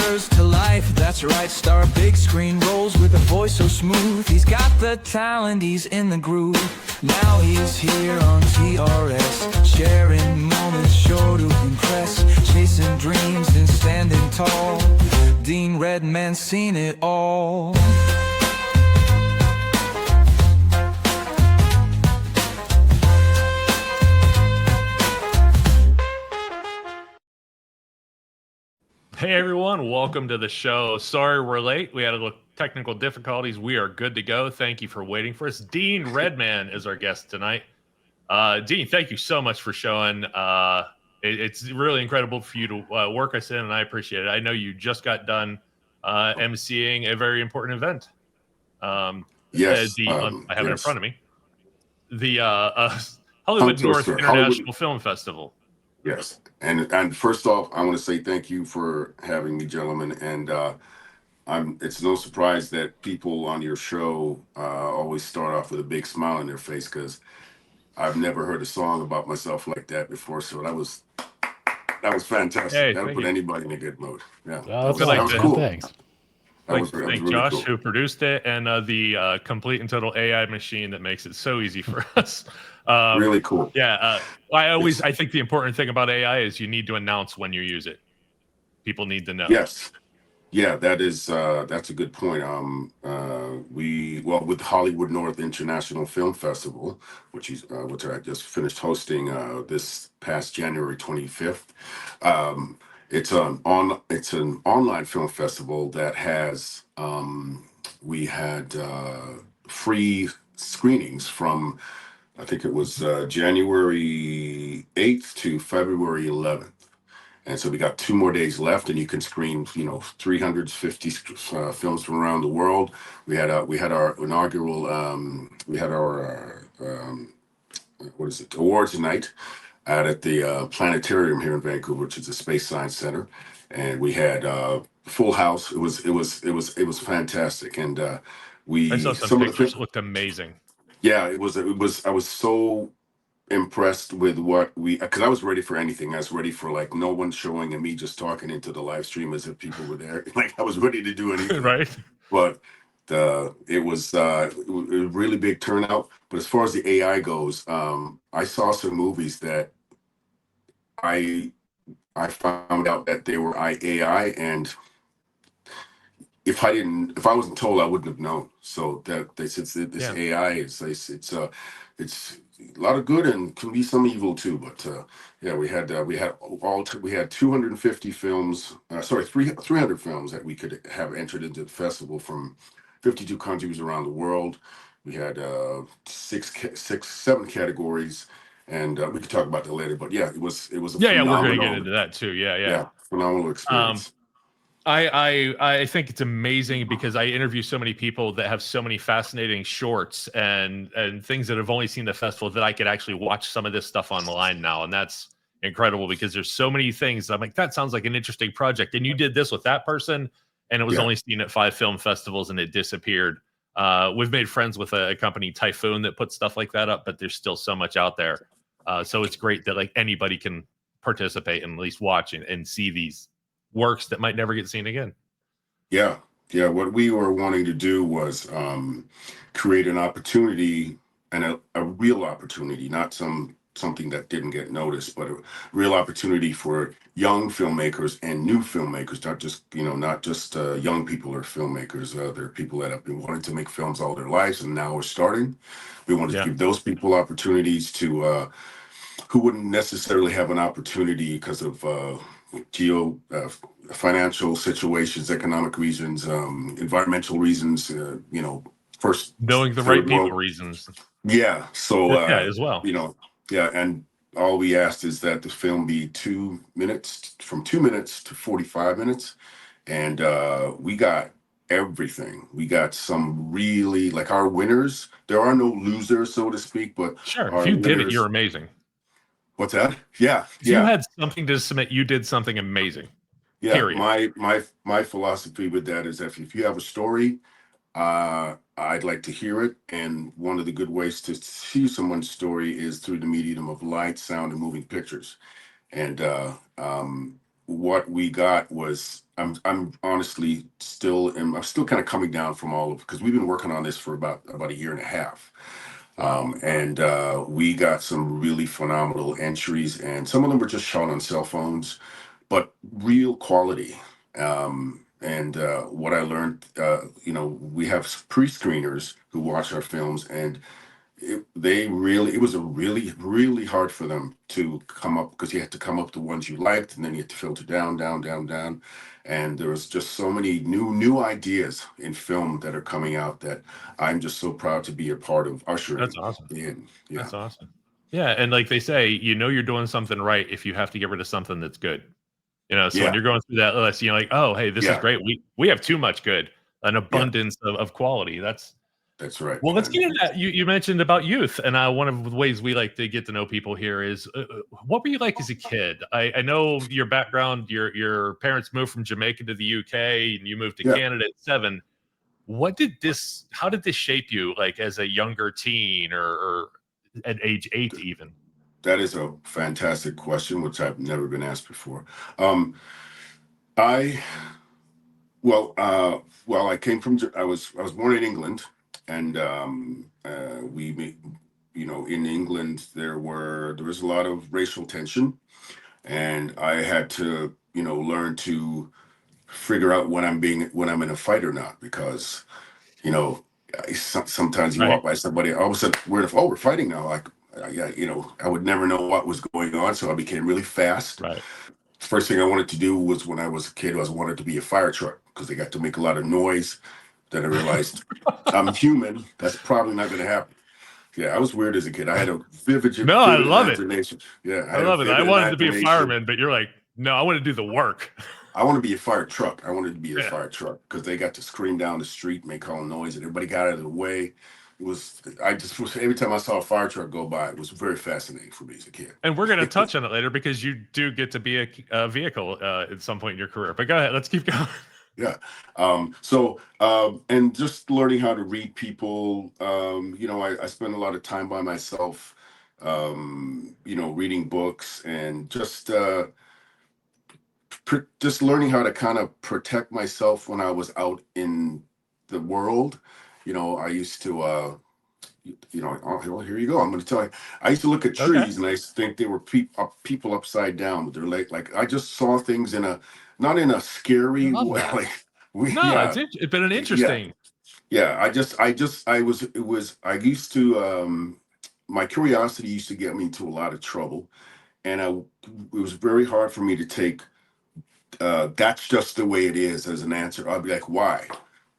characters to life, that's right, star big screen roles with a voice so smooth. He's got the talent, he's in the groove. Now he's here on TRS, sharing moments sure to impress, chasing dreams and standing tall. Dean Redman's seen it all. Hey everyone, welcome to the show. Sorry we're late. We had a little technical difficulties. We are good to go. Thank you for waiting for us. Dean Redman is our guest tonight. Dean, thank you so much for showing. It's really incredible for you to work us in, and I appreciate it. I know you just got done emceeing a very important event. Yes, I have it in yes. front of me. The Hollywood North International Film Festival. Yes, and first off, I want to say thank you for having me, gentlemen. And it's no surprise that people on your show always start off with a big smile on their face, because I've never heard a song about myself like that before. So that was fantastic. Hey, That'll put you. anybody in a good mood. Yeah, that was cool. Thanks. That was really Josh, cool. who produced it, and the complete and total AI machine that makes it so easy for us. Really cool. Yeah, I think the important thing about AI is you need to announce when you use it. People need to know. Yes. Yeah, that's a good point. With Hollywood North International Film Festival, which I just finished hosting this past January 25th. It's an online film festival that has we had free screenings from, I think it was January 8th to February 11th. And so we got 2 more days left, and you can screen, 350 films from around the world. We had our inaugural, awards night out at the planetarium here in Vancouver, which is the Space Science Center, and we had full house. It was fantastic, and I saw some pictures. Looked amazing. Yeah, it was. I was so impressed with because I was ready for anything. I was ready for no one showing and me just talking into the live stream as if people were there. I was ready to do anything. Right. But it was a really big turnout. But as far as the AI goes, I saw some movies that I found out that they were AI, and if I wasn't told, I wouldn't have known. So since this AI it's a lot of good and can be some evil too. But we had 250 films, 300 films that we could have entered into the festival from 52 countries around the world. We had 7 categories, and we could talk about that later. But yeah, it was a phenomenal, we're gonna get into that too. Yeah, phenomenal experience. I think it's amazing because I interview so many people that have so many fascinating shorts and things that have only seen the festival that I could actually watch some of this stuff online now. And that's incredible because there's so many things. I'm like, that sounds like an interesting project. And you did this with that person, and it was only seen at 5 film festivals and it disappeared. We've made friends with a company, Typhoon, that puts stuff like that up, but there's still so much out there. So it's great that anybody can participate and at least watch and see these works that might never get seen again. Yeah. What we were wanting to do was create an opportunity, and a real opportunity, not something that didn't get noticed, but a real opportunity for young filmmakers and new filmmakers, not just young people or filmmakers. There are people that have been wanting to make films all their lives and now are starting. We wanted to give those people opportunities to who wouldn't necessarily have an opportunity because of financial situations, economic reasons, environmental reasons, first knowing the right people reasons. Yeah. So as well. And all we asked is that the film be 2 minutes, from 2 minutes to 45 minutes. And we got everything. We got some really, our winners. There are no losers, so to speak, but sure, if you did it, you're amazing. What's that? Yeah. If you had something to submit, you did something amazing. Yeah. Period. My philosophy with that is that if you have a story, I'd like to hear it. And one of the good ways to see someone's story is through the medium of light, sound, and moving pictures. And what we got was, I'm honestly still, and I'm still kind of coming down from all of, because we've been working on this for about a year and a half. Wow. And we got some really phenomenal entries, and some of them were just shot on cell phones, but real quality. And what I learned, we have pre-screeners who watch our films, and it was a really hard for them to come up, because you had to come up the ones you liked, and then you had to filter down, down, down, down. And there was just so many new ideas in film that are coming out that I'm just so proud to be a part of That's ushering awesome. in. Yeah. That's awesome. Yeah, and like they say, you're doing something right if you have to get rid of something that's good. So when Yeah. you're going through that list, you're like, oh, hey, this is Yeah. great. We have too much good, an Yeah. abundance of quality. That's right, Well, let's man. get into that. You mentioned about youth, and one of the ways we like to get to know people here is, what were you like as a kid? I know your background. Your parents moved from Jamaica to the UK, and you moved to Yeah. Canada at 7. How did this shape you, like as a younger teen, or at age 8 even? That is a fantastic question, which I've never been asked before. Um, I I came from I was born in England, and in England there was a lot of racial tension, and I had to learn to figure out when I'm in a fight or not, because you know sometimes you Right, walk by somebody, all of a sudden we're fighting now, like yeah, I would never know what was going on, so I became really fast. right. First thing I wanted to do was, when I was a kid, was wanted to be a fire truck, because they got to make a lot of noise. Then I realized I'm human. That's probably not going to happen. Yeah, I was weird as a kid. I had a No, I vivid love it. imagination. Yeah, I I had a love it. I vivid wanted to be a imagination. fireman, but you're like, no, I want to do the work. I want to be a fire truck. I wanted to be a Yeah. fire truck, because they got to scream down the street, make all noise, and everybody got out of the way. I just was, every time I saw a fire truck go by, it was very fascinating for me as a kid. And we're going to touch on it later, because you do get to be a vehicle at some point in your career. But go ahead, let's keep going. Yeah. And just learning how to read people. I spend a lot of time by myself, reading books, and just learning how to kind of protect myself when I was out in the world. I used to, well, here you go. I'm going to tell you. I used to look at Okay. trees, and I used to think they were people upside down with their leg. Like, I just saw things not in a I scary love way. that. Like, we, No, yeah, it's been an yeah, interesting. yeah. I used to, my curiosity used to get me into a lot of trouble. And it was very hard for me to take, that's just the way it is, as an answer. I'd be like, why?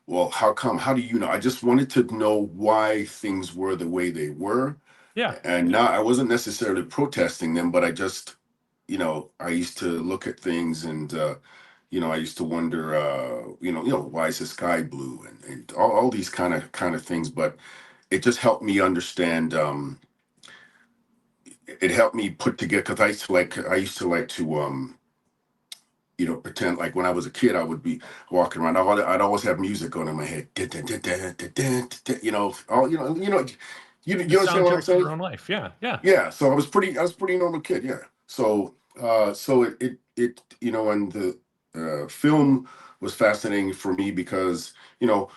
Well, how come? How do you know? I just wanted to know why things were the way they were. Yeah. And not, I wasn't necessarily protesting them, but I just, I used to look at things, and, I used to wonder, why is the sky blue, and all these kind of things. But it just helped me understand. It helped me put together, because I used to like to pretend like, when I was a kid, I would be walking around. I'd always have music on in my head. Dun, dun, dun, dun, dun, dun, dun, all The you understand what I'm soundtrack to saying? your own life. Yeah. Yeah. Yeah. So I was pretty normal kid. Yeah. So and the film was fascinating for me, because of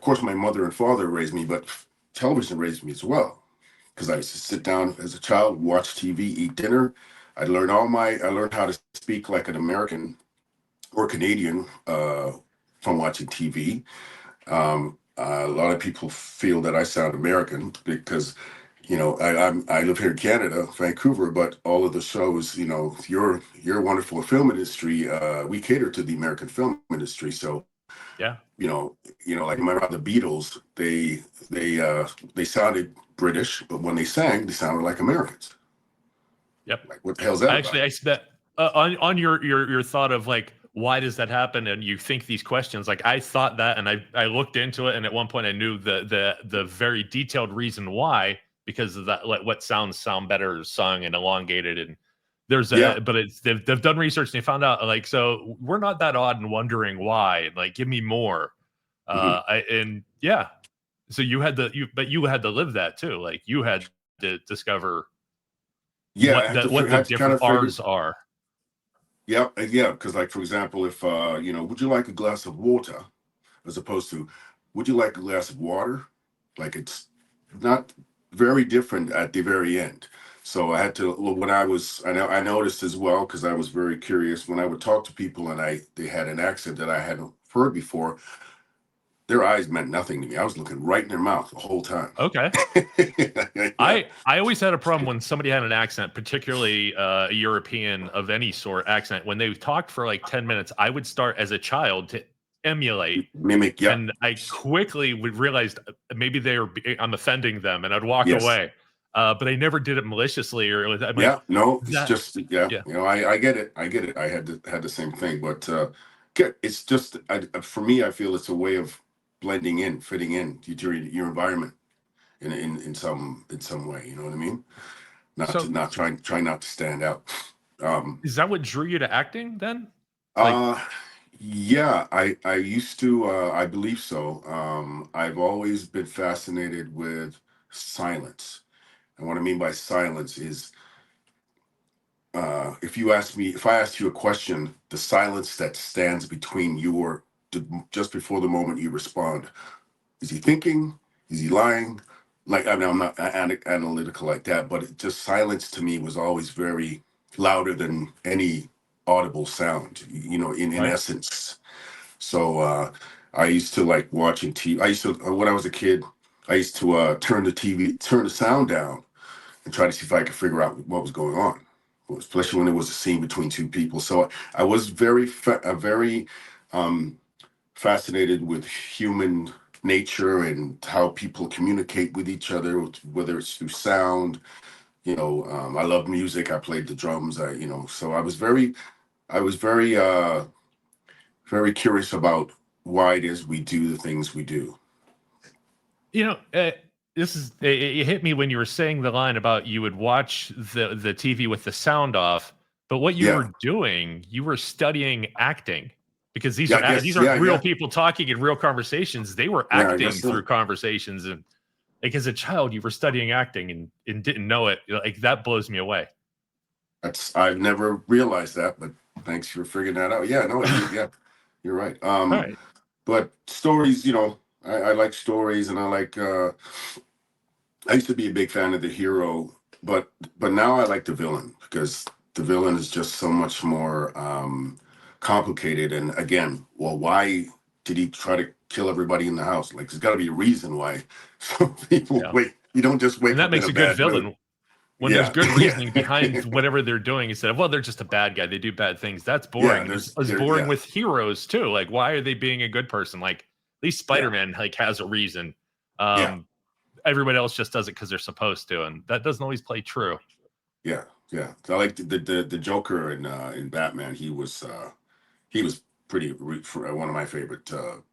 course my mother and father raised me, but television raised me as well, because I used to sit down as a child, watch TV, eat dinner. I learned how to speak like an American or Canadian, from watching TV. A lot of people feel that I sound American, because I live here in Canada, Vancouver, but all of the shows, your wonderful film industry, we cater to the American film industry. So Yeah. like, remember the Beatles? They sounded British, but when they sounded like Americans. Yep. Like, what the hell's that Actually, about? I spent on your thought of, like, why does that happen, and you think these questions. Like, I thought that, and I looked into it, and at one point I knew the very detailed reason why, because of that, like, what sound better sung and elongated, and Yeah. but they've done research, and they found out, like, so we're not that odd and wondering why, and, like, give me more. Mhm. And yeah, so you had to live that too. Like, you had to discover Yeah, I had to what the kind different of figure. R's are. Yeah, yeah. Because, like, for example, if would you like a glass of water, as opposed to, would you like a glass of water? Like, it's not very different at the very end. So I had to, well, when I noticed as well, because I was very curious when I would talk to people and they had an accent that I hadn't heard before. Their eyes meant nothing to me. I was looking right in their mouth the whole time. Okay. Yeah. I always had a problem when somebody had an accent, particularly a European of any sort accent. When they talked for like 10 minutes, I would start as a child to emulate, Mimic. Yeah. and I quickly would realize maybe I'm offending them, and I'd walk Yes. away. But I never did it maliciously, or I'm like, Yeah. No, is it's that just, yeah. yeah. I get it. I get it. I had the same thing, but it's just, for me, I feel it's a way of blending in, fitting in to your environment in some way. You know what I mean? So Not trying not to stand out. Um, is that what drew you to acting then? Like, uh, yeah, I used to, I believe so. I've always been fascinated with silence. And what I mean by silence is, if I ask you a question, the silence that stands between just before the moment you respond. Is he thinking? Is he lying? Like, I mean, I'm not analytical like that, but just silence to me was always very louder than any audible sound, in right? essence. So I used to like watching TV. I used to, when I was a kid, I used to turn the sound down and try to see if I could figure out what was going on, especially when there was a scene between two people. So I was very um, fascinated with human nature and how people communicate with each other, whether it's through sound. I love music. I played the drums. So I was very curious about why it is we do the things we do. You know, it hit me when you were saying the line about you would watch the TV with the sound off, but what you Yeah, were doing, you were studying acting, because these yeah, are I guess, these aren't yeah, real yeah, people talking in real conversations. They were yeah, I acting guess through so. conversations, and like as a child, you were studying acting and didn't know it. Like that blows me away. I've never realized that, but thanks for figuring that out. Yeah, no, yeah, you're right. All right. But stories, I like stories, and I used to be a big fan of the hero, but now I like the villain, because the villain is just so much more complicated. And again, well, why did he try to kill everybody in the house? Like, there's got to be a reason why some people Yeah. wait. You don't just And wake that up in makes a a good bad mood. villain when there's Yeah, good yeah, reasoning behind whatever they're doing, instead of, well, they're just a bad guy, they do bad things. That's yeah. boring. And it's boring Yeah, with heroes too. Like, why are they being a good person? Like, at least yeah, Spider-Man like has a reason. yeah, Everybody else just does it because they're supposed to, and that doesn't always play true. yeah, yeah. I like the Joker in Batman. He was one of my favorite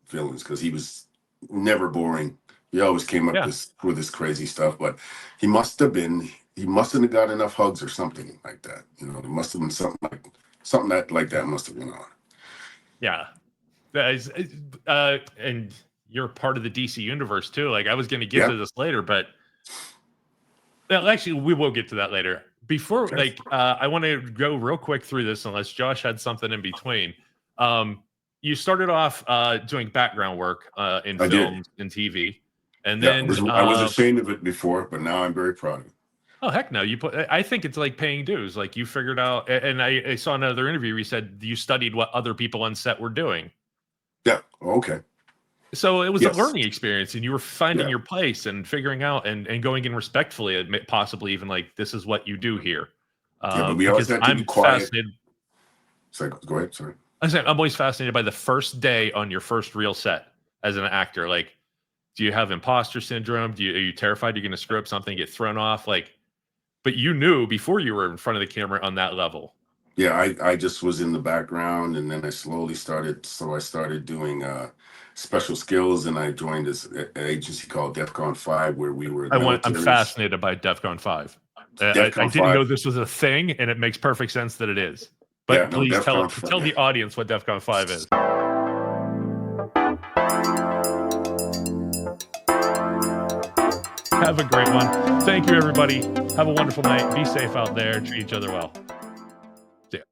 villains, because he was never boring. He always came up Yeah. with this crazy stuff, but he mustn't have got enough hugs or something like that. There must have been something that like that must have been on. Yeah. And you're part of the DC universe too. Like, I was going to get Yeah. to this later, but well, actually, we will get to that later. Before, Okay. like, I want to go real quick through this, unless Josh had something in between. Um, you started off doing background work in I did. films and TV, and Yeah. then I was ashamed of it before, but now I'm very proud of it. oh heck no, you put. I think it's like paying dues. Like, you figured out, and I saw another interview where you said you studied what other people on set were doing. Yeah. Okay. So it was a Yes. learning experience, and you were finding Yeah. your place and figuring out and going in respectfully, admit possibly even like, this is what you do here. Yeah. But we always Because had to be I'm quiet. fascinated. So go ahead. Sorry. I'm always fascinated by the first day on your first real set as an actor. Like, do you have imposter syndrome? Are you terrified you're going to screw up something, get thrown off? Like, but you knew before you were in front of the camera on that level. Yeah, I just was in the background, and then I slowly started. So I started doing special skills, and I joined this agency called DEFCON 5, where we were I'm militaries. fascinated by DEFCON 5. I DEFCON didn't know 5. this was a thing, and it makes perfect sense that it is. Yeah, But no, please DEFCON 5. tell Yeah. the audience what DEFCON 5 is. Have a great one. Thank you, everybody. Have a wonderful night. Be safe out there. Treat each other well. See ya.